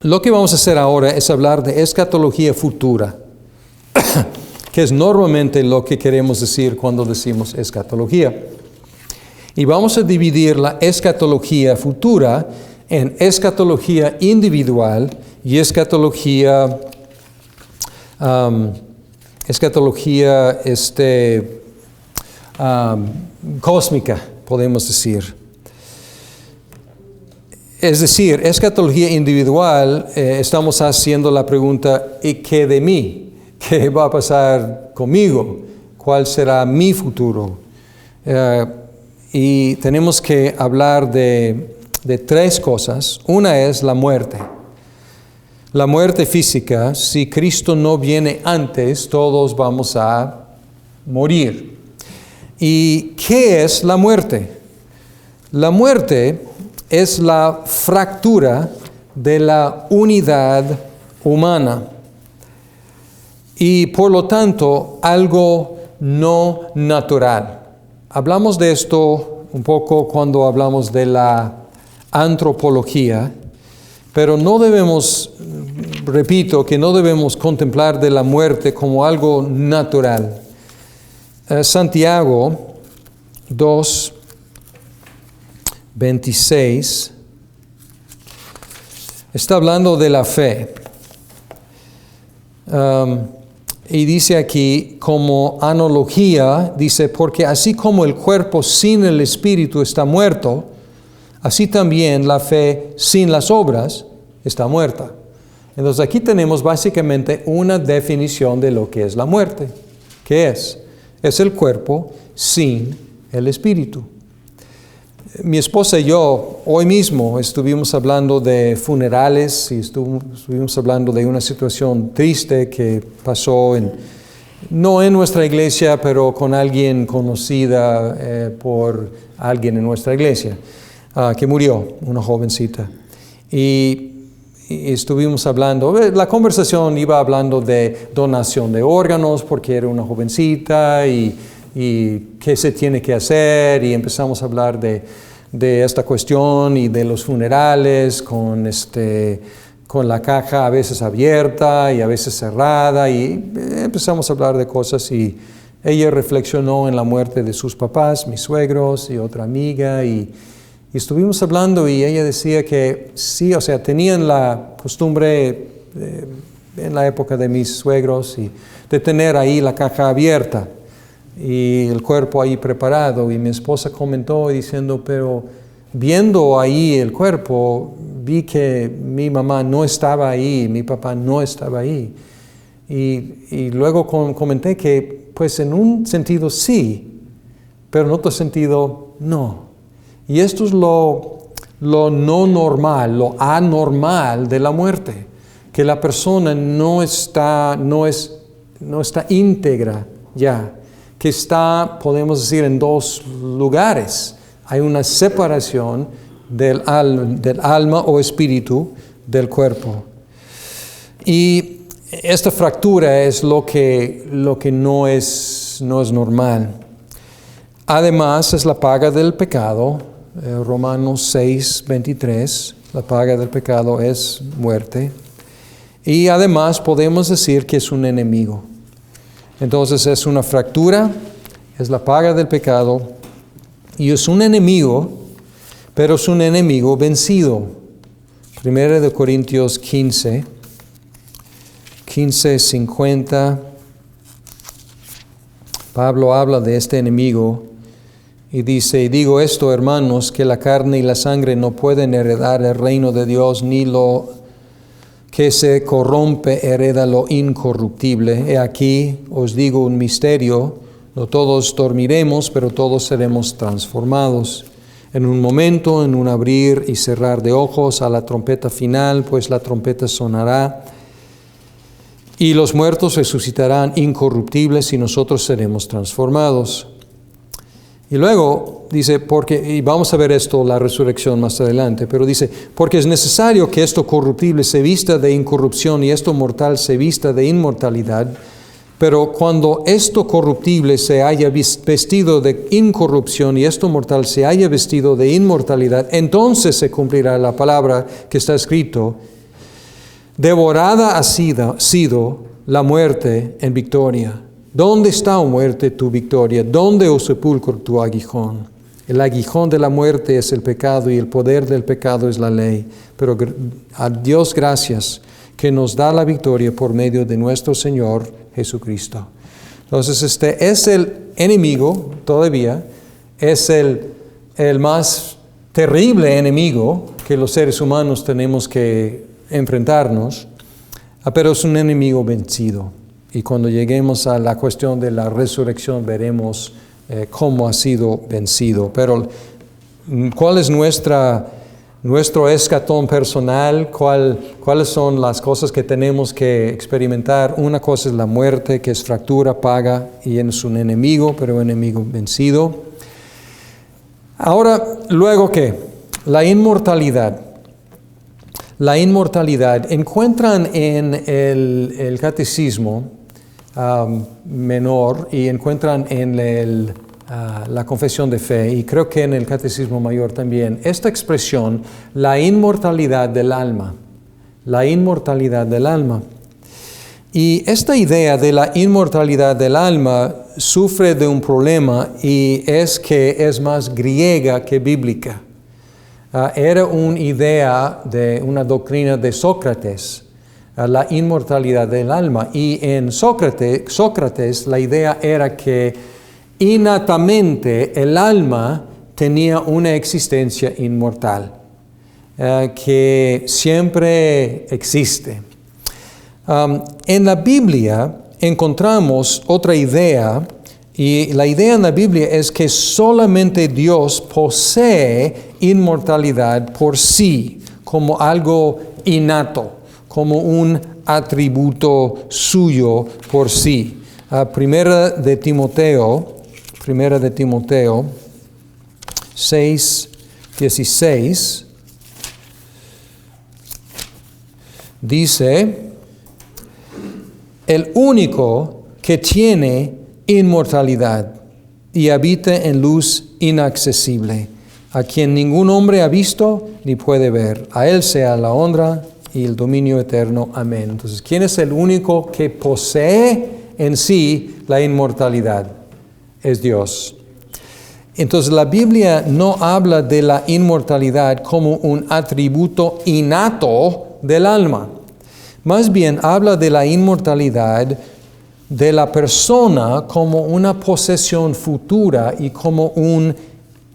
Lo que vamos a hacer ahora es hablar de escatología futura, que es normalmente lo que queremos decir cuando decimos escatología. Y vamos a dividir la escatología futura en escatología individual y escatología cósmica, podemos decir. Es decir, escatología individual, estamos haciendo la pregunta, ¿y qué de mí? ¿Qué va a pasar conmigo? ¿Cuál será mi futuro? Y tenemos que hablar de tres cosas. Una es la muerte. La muerte física, si Cristo no viene antes, todos vamos a morir. ¿Y qué es la muerte? La muerte es la fractura de la unidad humana y por lo tanto algo no natural. Hablamos de esto un poco cuando hablamos de la antropología, pero no debemos, repito, que no debemos contemplar de la muerte como algo natural. Santiago 2:26 está hablando de la fe. Y dice aquí como analogía, dice, porque así como el cuerpo sin el espíritu está muerto, así también la fe sin las obras está muerta. Entonces aquí tenemos básicamente una definición de lo que es la muerte. ¿Qué es? Es el cuerpo sin el espíritu. Mi esposa y yo hoy mismo estuvimos hablando de funerales y estuvimos hablando de una situación triste que pasó no en nuestra iglesia, pero con alguien conocida por alguien en nuestra iglesia, que murió, una jovencita. Y estuvimos hablando, la conversación iba hablando de donación de órganos porque era una jovencita y qué se tiene que hacer, y empezamos a hablar de esta cuestión y de los funerales con la caja a veces abierta y a veces cerrada, y empezamos a hablar de cosas, y ella reflexionó en la muerte de sus papás, mis suegros y otra amiga, y estuvimos hablando, y ella decía que sí, o sea, tenían la costumbre en la época de mis suegros de tener ahí la caja abierta y el cuerpo ahí preparado, y mi esposa comentó diciendo, pero viendo ahí el cuerpo, vi que mi mamá no estaba ahí, mi papá no estaba ahí, y luego comenté que pues en un sentido sí, pero en otro sentido no. Y esto es lo no normal, lo anormal de la muerte, que la persona no está íntegra ya, que está, podemos decir, en dos lugares. Hay una separación del alma o espíritu del cuerpo. Y esta fractura es lo que no es normal. Además, es la paga del pecado. Romanos 6:23, la paga del pecado es muerte. Y además podemos decir que es un enemigo. Entonces es una fractura, es la paga del pecado, y es un enemigo, pero es un enemigo vencido. 1 Corintios 15:50, Pablo habla de este enemigo y dice, y digo esto, hermanos, que la carne y la sangre no pueden heredar el reino de Dios, ni lo que se corrompe hereda lo incorruptible. He aquí, os digo un misterio, no todos dormiremos, pero todos seremos transformados. En un momento, en un abrir y cerrar de ojos, a la trompeta final, pues la trompeta sonará, y los muertos resucitarán incorruptibles, y nosotros seremos transformados. Y luego dice, y vamos a ver esto, la resurrección más adelante, pero dice, porque es necesario que esto corruptible se vista de incorrupción y esto mortal se vista de inmortalidad, pero cuando esto corruptible se haya vestido de incorrupción y esto mortal se haya vestido de inmortalidad, entonces se cumplirá la palabra que está escrito, Devorada ha sido la muerte en victoria. ¿Dónde está, oh muerte, tu victoria? ¿Dónde, oh sepulcro, tu aguijón? El aguijón de la muerte es el pecado y el poder del pecado es la ley. Pero a Dios gracias que nos da la victoria por medio de nuestro Señor Jesucristo. Entonces este es el enemigo todavía, es el más terrible enemigo que los seres humanos tenemos que enfrentarnos, pero es un enemigo vencido. Y cuando lleguemos a la cuestión de la resurrección veremos cómo ha sido vencido. Pero ¿cuál es nuestro escatón personal? ¿Cuáles son las cosas que tenemos que experimentar? Una cosa es la muerte, que es fractura, paga, y es un enemigo, pero un enemigo vencido. Ahora, ¿luego qué? La inmortalidad. La inmortalidad. Encuentran en el catecismo menor y encuentran en la confesión de fe, y creo que en el catecismo mayor también, esta expresión, la inmortalidad del alma. La inmortalidad del alma. Y esta idea de la inmortalidad del alma sufre de un problema, y es que es más griega que bíblica. Era una idea de una doctrina de Sócrates, la inmortalidad del alma. Y en Sócrates la idea era que innatamente el alma tenía una existencia inmortal, que siempre existe. En la Biblia encontramos otra idea, y la idea en la Biblia es que solamente Dios posee inmortalidad por sí, como algo innato, como un atributo suyo por sí. Primera de Timoteo 6:16 dice: el único que tiene inmortalidad y habita en luz inaccesible, a quien ningún hombre ha visto ni puede ver, a él sea la honra y el dominio eterno. Amén. Entonces, ¿quién es el único que posee en sí la inmortalidad? Es Dios. Entonces la Biblia no habla de la inmortalidad como un atributo innato del alma. Más bien habla de la inmortalidad de la persona como una posesión futura y como un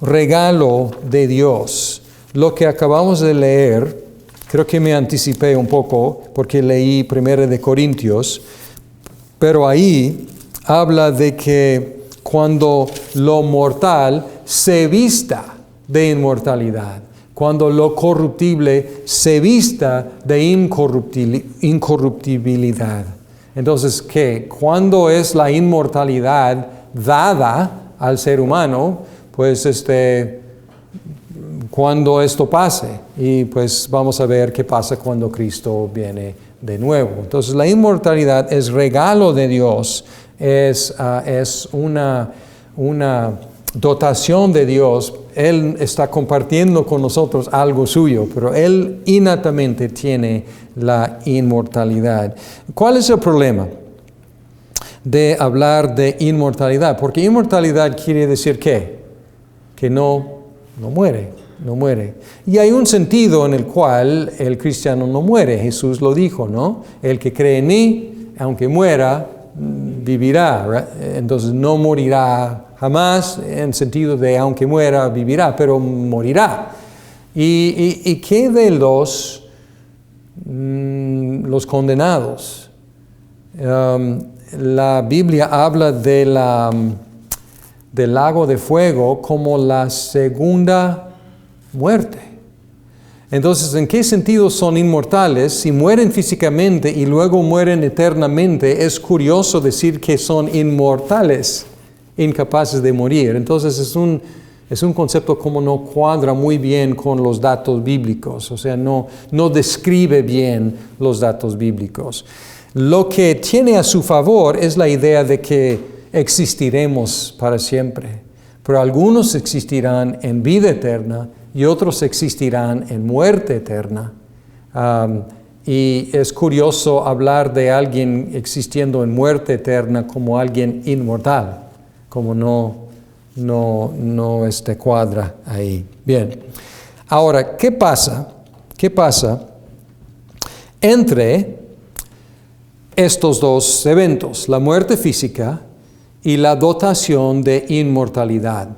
regalo de Dios. Lo que acabamos de leer, creo que me anticipé un poco porque leí 1 de Corintios, pero ahí habla de que cuando lo mortal se vista de inmortalidad, cuando lo corruptible se vista de incorruptibilidad. Entonces, ¿qué? ¿Cuándo es la inmortalidad dada al ser humano? Pues cuando esto pase. Y pues vamos a ver qué pasa cuando Cristo viene de nuevo. Entonces, la inmortalidad es regalo de Dios, es una dotación de Dios. Él está compartiendo con nosotros algo suyo, pero Él innatamente tiene la inmortalidad. ¿Cuál es el problema de hablar de inmortalidad? Porque inmortalidad quiere decir ¿qué? Que no muere. Y hay un sentido en el cual el cristiano no muere. Jesús lo dijo, ¿no? El que cree en mí, aunque muera, vivirá. ¿Right? Entonces no morirá jamás, en sentido de aunque muera, vivirá, pero morirá. ¿Y qué de los condenados? La Biblia habla del lago de fuego como la segunda muerte. Entonces, ¿en qué sentido son inmortales? Si mueren físicamente y luego mueren eternamente, es curioso decir que son inmortales, incapaces de morir. Entonces, es un concepto como no cuadra muy bien con los datos bíblicos, o sea, no describe bien los datos bíblicos. Lo que tiene a su favor es la idea de que existiremos para siempre, pero algunos existirán en vida eterna y otros existirán en muerte eterna. Y es curioso hablar de alguien existiendo en muerte eterna como alguien inmortal, como no cuadra ahí. Bien, ahora, ¿qué pasa? ¿Qué pasa entre estos dos eventos, la muerte física y la dotación de inmortalidad?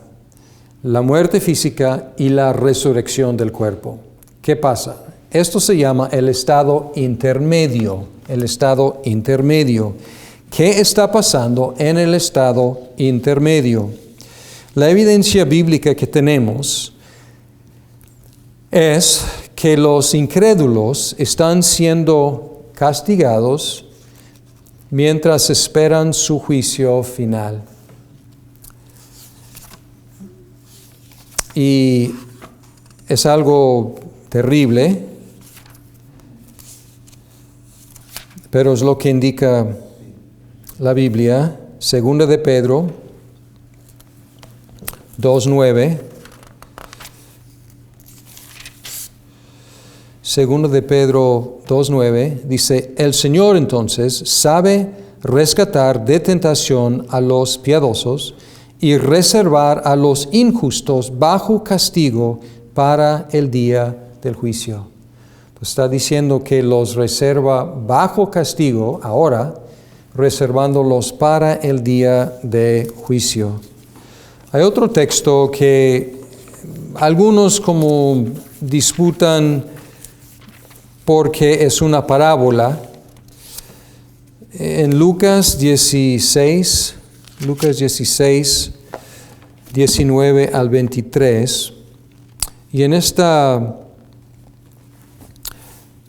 La muerte física y la resurrección del cuerpo. ¿Qué pasa? Esto se llama el estado intermedio, el estado intermedio. ¿Qué está pasando en el estado intermedio? La evidencia bíblica que tenemos es que los incrédulos están siendo castigados mientras esperan su juicio final. Y es algo terrible, pero es lo que indica la Biblia. Segunda de Pedro 2:9. Segunda de Pedro 2:9 dice: el Señor entonces sabe rescatar de tentación a los piadosos y reservar a los injustos bajo castigo para el día del juicio. Pues está diciendo que los reserva bajo castigo ahora, reservándolos para el día de juicio. Hay otro texto que algunos como disputan porque es una parábola. En Lucas 16, 19 al 23, y en esta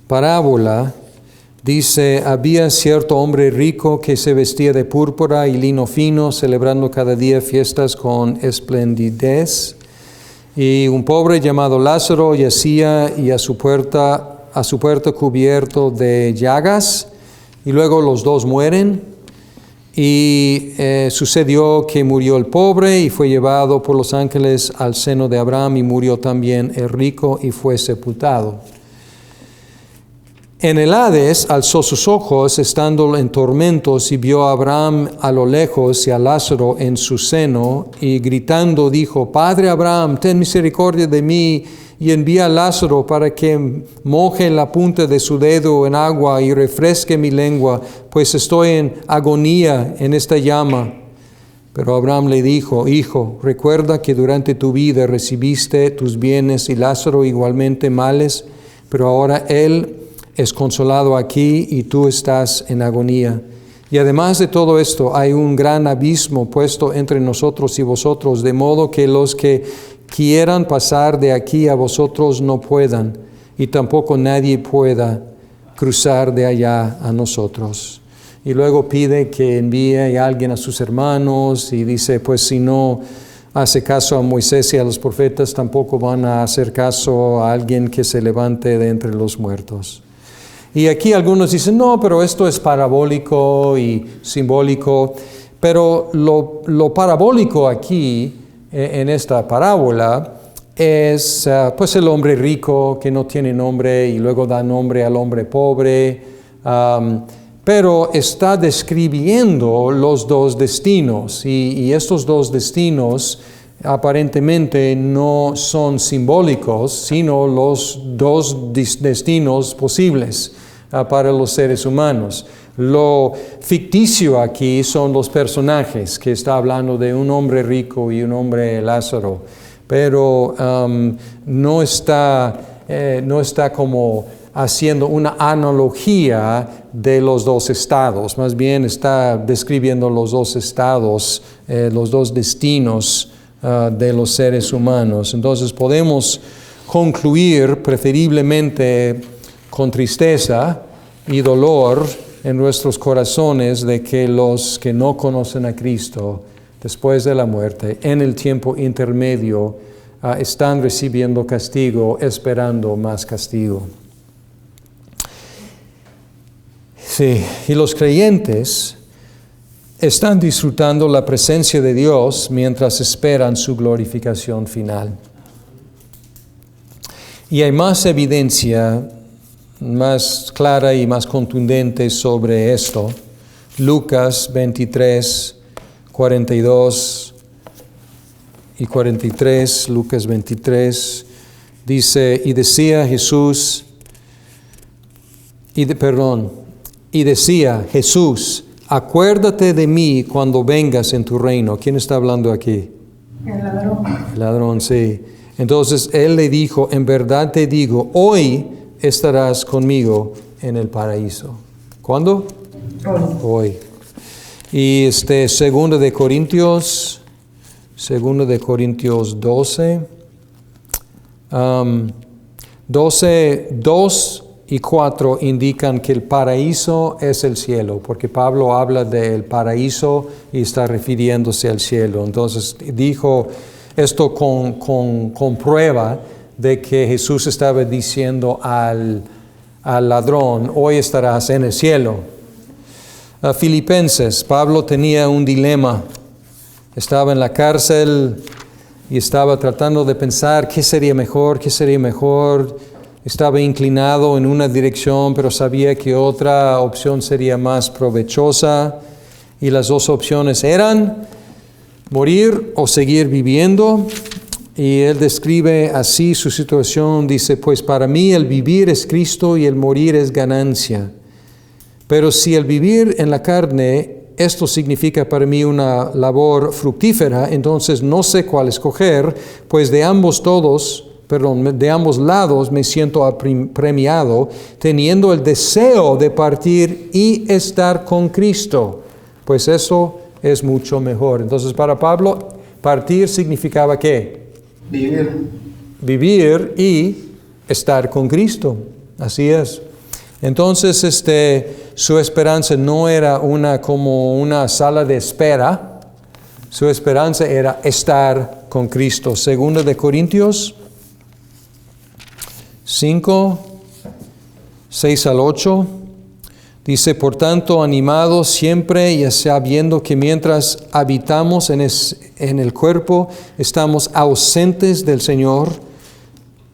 parábola dice: había cierto hombre rico que se vestía de púrpura y lino fino, celebrando cada día fiestas con esplendidez. Y un pobre llamado Lázaro yacía y a su puerta cubierto de llagas, y luego los dos mueren. Y sucedió que murió el pobre y fue llevado por los ángeles al seno de Abraham, y murió también el rico y fue sepultado. En el Hades alzó sus ojos, estando en tormentos, y vio a Abraham a lo lejos y a Lázaro en su seno, y gritando dijo: Padre Abraham, ten misericordia de mí, y envía a Lázaro para que moje la punta de su dedo en agua y refresque mi lengua, pues estoy en agonía en esta llama. Pero Abraham le dijo: Hijo, recuerda que durante tu vida recibiste tus bienes y Lázaro igualmente males, pero ahora él es consolado aquí y tú estás en agonía. Y además de todo esto, hay un gran abismo puesto entre nosotros y vosotros, de modo que los que quieran pasar de aquí a vosotros no puedan, y tampoco nadie pueda cruzar de allá a nosotros. Y luego pide que envíe a alguien a sus hermanos, y dice: pues si no hace caso a Moisés y a los profetas, tampoco van a hacer caso a alguien que se levante de entre los muertos. Y aquí algunos dicen: no, pero esto es parabólico y simbólico. Pero lo parabólico aquí, en esta parábola, es pues el hombre rico que no tiene nombre y luego da nombre al hombre pobre, pero está describiendo los dos destinos, y estos dos destinos aparentemente no son simbólicos, sino los dos destinos posibles para los seres humanos. Lo ficticio aquí son los personajes, que está hablando de un hombre rico y un hombre Lázaro, pero no está como haciendo una analogía de los dos estados, más bien está describiendo los dos estados, los dos destinos de los seres humanos. Entonces podemos concluir preferiblemente con tristeza y dolor en nuestros corazones de que los que no conocen a Cristo después de la muerte, en el tiempo intermedio, están recibiendo castigo, esperando más castigo. Sí, y los creyentes están disfrutando la presencia de Dios mientras esperan su glorificación final. Y hay más evidencia más clara y más contundente sobre esto. Lucas 23, 42 y 43, Lucas 23, dice, y decía Jesús, acuérdate de mí cuando vengas en tu reino. ¿Quién está hablando aquí? El ladrón. El ladrón, sí. Entonces él le dijo, en verdad te digo, hoy estarás conmigo en el paraíso. ¿Cuándo? Hoy. Y segundo de Corintios 12, 2 y 4 indican que el paraíso es el cielo, porque Pablo habla del paraíso y está refiriéndose al cielo. Entonces dijo esto con prueba de que Jesús estaba diciendo al ladrón, hoy estarás en el cielo. Filipenses, Pablo tenía un dilema. Estaba en la cárcel y estaba tratando de pensar qué sería mejor. Estaba inclinado en una dirección, pero sabía que otra opción sería más provechosa. Y las dos opciones eran morir o seguir viviendo. Y él describe así su situación. Dice, pues para mí el vivir es Cristo y el morir es ganancia. Pero si el vivir en la carne, esto significa para mí una labor fructífera, entonces no sé cuál escoger, pues de ambos lados me siento premiado, teniendo el deseo de partir y estar con Cristo, pues eso es mucho mejor. Entonces para Pablo, partir significaba ¿qué? Vivir y estar con Cristo, así es. Entonces su esperanza no era como una sala de espera, su esperanza era estar con Cristo. Segundo de Corintios 5, 6 al 8, dice, por tanto, animados siempre y sabiendo que mientras habitamos en el cuerpo, estamos ausentes del Señor,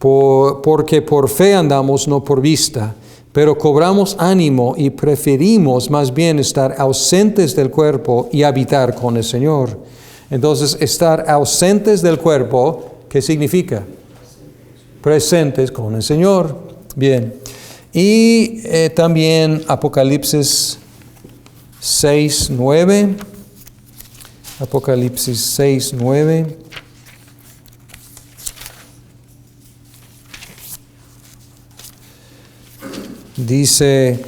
porque por fe andamos, no por vista. Pero cobramos ánimo y preferimos más bien estar ausentes del cuerpo y habitar con el Señor. Entonces, estar ausentes del cuerpo, ¿qué significa? Presentes con el Señor. Bien. Y también Apocalipsis 6, 9. Apocalipsis 6, 9. Dice,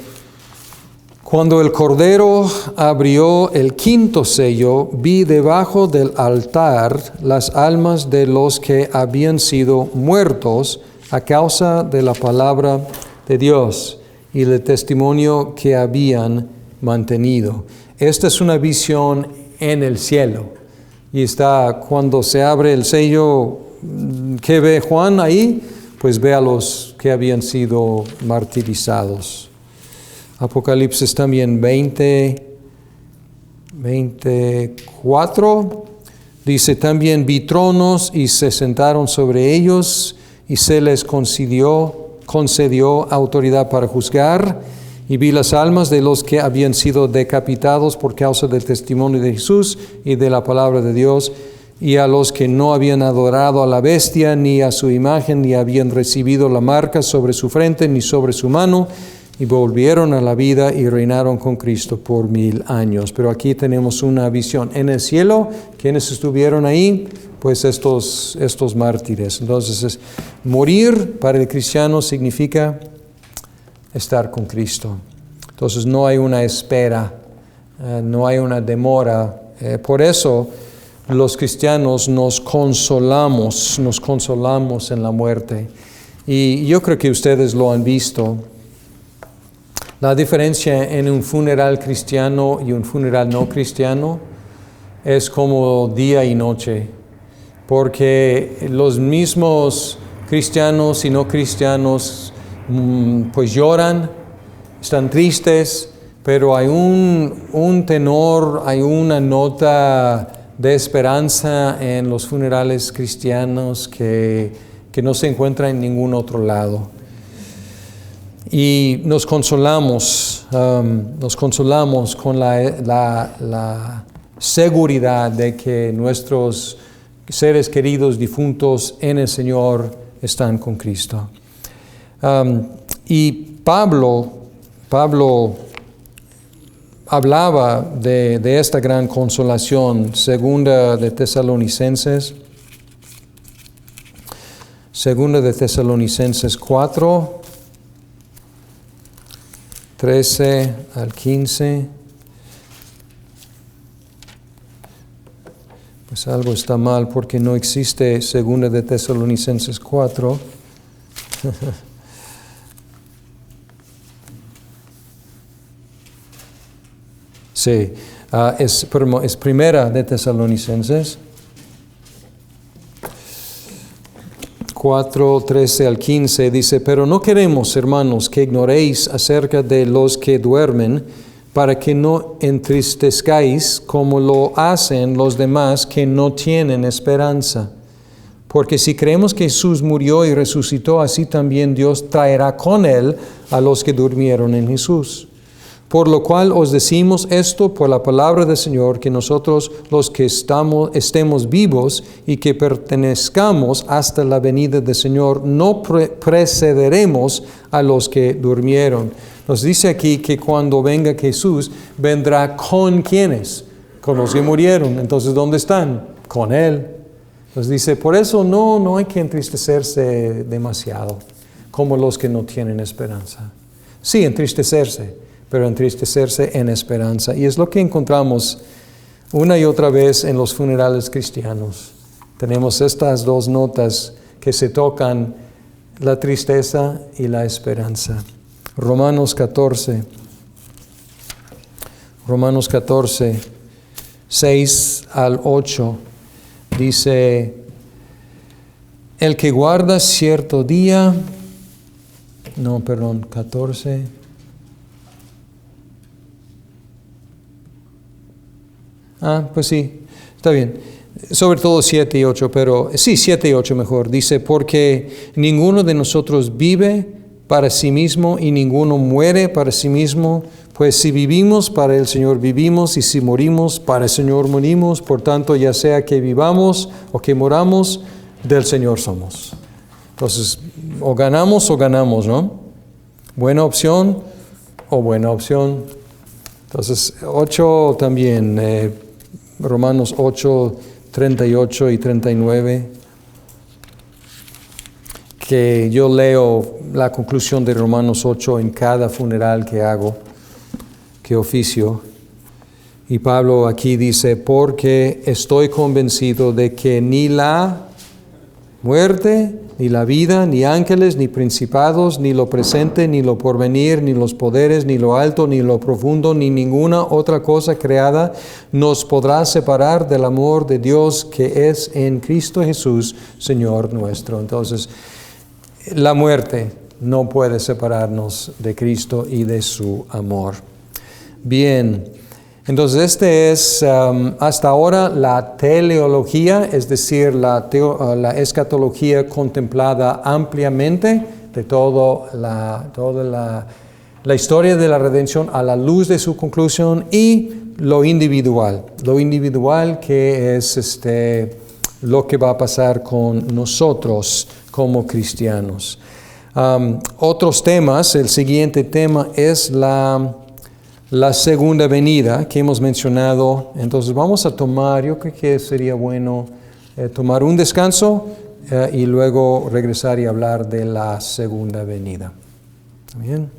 cuando el Cordero abrió el quinto sello, vi debajo del altar las almas de los que habían sido muertos a causa de la palabra de Dios y el testimonio que habían mantenido. Esta es una visión en el cielo. Y está, cuando se abre el sello, ¿qué ve Juan ahí? Pues ve a los que habían sido martirizados. Apocalipsis también 24, dice, también vi tronos y se sentaron sobre ellos y se les concedió autoridad para juzgar, y vi las almas de los que habían sido decapitados por causa del testimonio de Jesús y de la palabra de Dios, y a los que no habían adorado a la bestia, ni a su imagen, ni habían recibido la marca sobre su frente, ni sobre su mano, y volvieron a la vida y reinaron con Cristo por 1000 años. Pero aquí tenemos una visión. En el cielo, ¿quiénes estuvieron ahí? Pues estos mártires. Entonces, morir para el cristiano significa estar con Cristo. Entonces, no hay una espera, no hay una demora. Por eso, los cristianos nos consolamos en la muerte. Y yo creo que ustedes lo han visto. La diferencia en un funeral cristiano y un funeral no cristiano es como día y noche, porque los mismos cristianos y no cristianos pues lloran, están tristes, pero hay un tenor, hay una nota de esperanza en los funerales cristianos que no se encuentra en ningún otro lado. Y nos consolamos con la seguridad de que nuestros seres queridos difuntos en el Señor están con Cristo. Y Pablo hablaba de esta gran consolación, segunda de Tesalonicenses 4, 13 al 15. Pues algo está mal porque no existe segunda de Tesalonicenses 4. Sí, es primera de Tesalonicenses 4, 13 al 15, dice: pero no queremos, hermanos, que ignoréis acerca de los que duermen, para que no entristezcáis como lo hacen los demás que no tienen esperanza. Porque si creemos que Jesús murió y resucitó, así también Dios traerá con él a los que durmieron en Jesús. Por lo cual os decimos esto por la palabra del Señor, que nosotros los que estemos vivos y que pertenezcamos hasta la venida del Señor, no precederemos a los que durmieron. Nos dice aquí que cuando venga Jesús, vendrá con quienes, con los que murieron. Entonces, ¿dónde están? Con Él. Nos dice, por eso no hay que entristecerse demasiado, como los que no tienen esperanza. Sí, entristecerse, pero entristecerse en esperanza. Y es lo que encontramos una y otra vez en los funerales cristianos. Tenemos estas dos notas que se tocan, la tristeza y la esperanza. Romanos 14, 6 al 8, dice: el que guarda cierto día, 14. Pues sí, está bien. Sobre todo 7 y 8, pero sí, 7 y 8 mejor. Dice, porque ninguno de nosotros vive para sí mismo y ninguno muere para sí mismo. Pues si vivimos, para el Señor vivimos, y si morimos, para el Señor morimos. Por tanto, ya sea que vivamos o que moramos, del Señor somos. Entonces, o ganamos, ¿no? Buena opción o buena opción. Entonces, 8 también, Romanos 8, 38 y 39. Que yo leo la conclusión de Romanos 8 en cada funeral que hago, que oficio. Y Pablo aquí dice, porque estoy convencido de que ni la muerte, ni la vida, ni ángeles, ni principados, ni lo presente, ni lo porvenir, ni los poderes, ni lo alto, ni lo profundo, ni ninguna otra cosa creada nos podrá separar del amor de Dios que es en Cristo Jesús, Señor nuestro. Entonces, la muerte no puede separarnos de Cristo y de su amor. Bien, entonces este es hasta ahora la teleología, es decir, la escatología contemplada ampliamente de toda la historia de la redención a la luz de su conclusión, y lo individual que es lo que va a pasar con nosotros como cristianos. Otros temas, el siguiente tema es la segunda venida que hemos mencionado. Entonces vamos a tomar, yo creo que sería bueno tomar un descanso y luego regresar y hablar de la segunda venida. ¿Está bien?